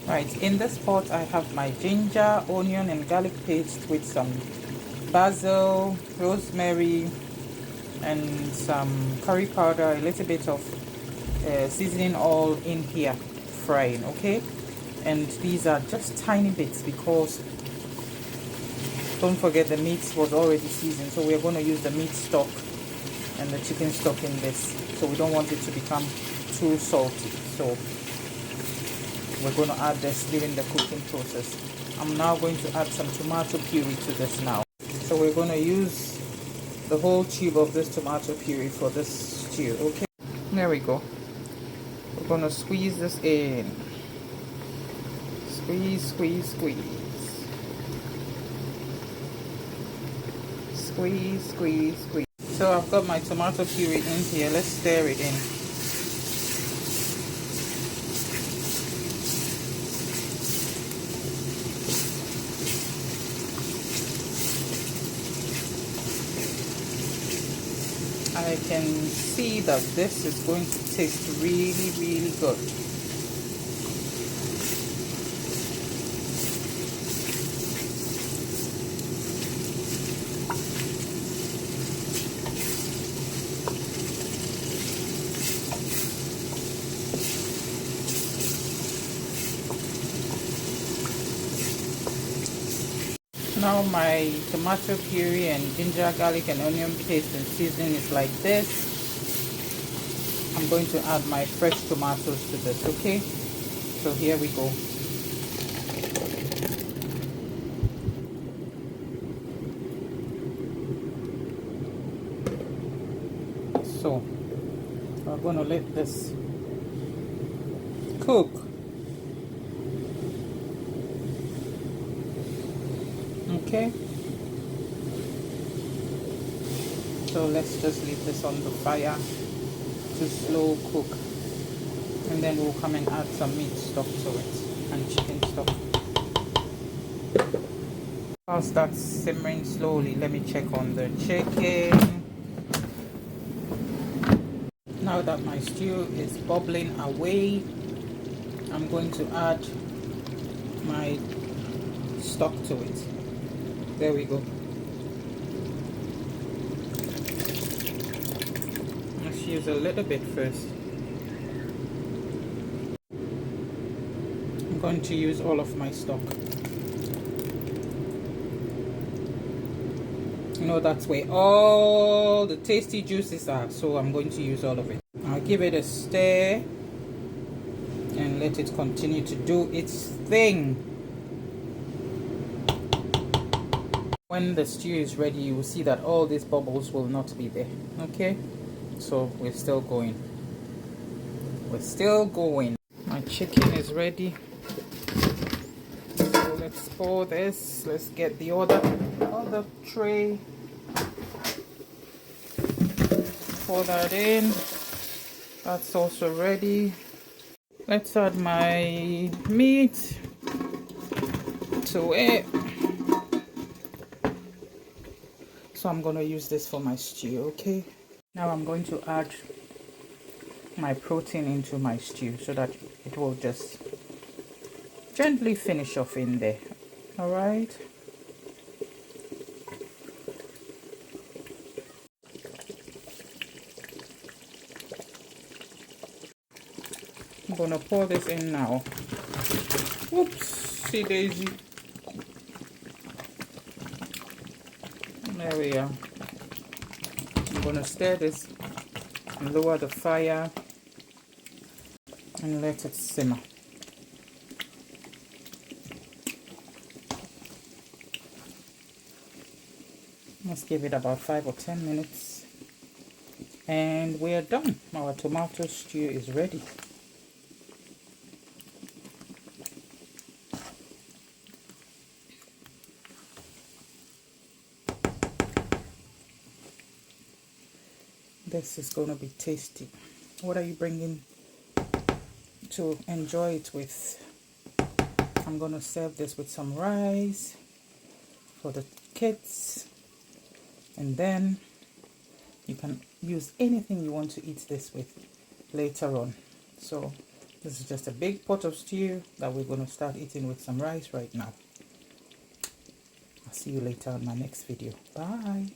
Right, in this pot I have my ginger, onion and garlic paste with some basil, rosemary and some curry powder, a little bit of seasoning all in here frying. Okay, and these are just tiny bits because don't forget the meat was already seasoned, so we're going to use the meat stock and the chicken stock in this, so we don't want it to become too salty. So we're going to add this during the cooking process. I'm now going to add some tomato puree to this now. So we're going to use the whole tube of this tomato puree for this stew. Okay, there we go. We're going to squeeze this in. Squeeze, squeeze, squeeze. Squeeze, squeeze, squeeze. So I've got my tomato puree in here. Let's stir it in. I can see that this is going to taste really, really good. Now my tomato puree and ginger, garlic and onion paste and seasoning is like this. I'm going to add my fresh tomatoes to this. Okay, so here we go. So we're going to let this cook. Okay, so let's just leave this on the fire to slow cook, and then we'll come and add some meat stock to it and chicken stock. Whilst that's simmering slowly, let me check on the chicken. Now that my stew is bubbling away, I'm going to add my stock to it. There we go. Let's use a little bit first. I'm going to use all of my stock. You know, that's where all the tasty juices are, so I'm going to use all of it. I'll give it a stir and let it continue to do its thing. When the stew is ready, you will see that all these bubbles will not be there. Okay, so we're still going. We're still going. My chicken is ready. So let's pour this. Let's get the other tray. Pour that in. That's also ready. Let's add my meat to it. So I'm going to use this for my stew. Okay, now I'm going to add my protein into my stew so that it will just gently finish off in there. All right, I'm gonna pour this in now. Whoopsie daisy. There we are. I'm gonna stir this and lower the fire and let it simmer. Let's give it about 5 or 10 minutes and we're done. Our tomato stew is ready. This is going to be tasty. What are you bringing to enjoy it with? I'm going to serve this with some rice for the kids, and then you can use anything you want to eat this with later on. So This is just a big pot of stew that we're going to start eating with some rice right now. I'll see you later on my next video. Bye.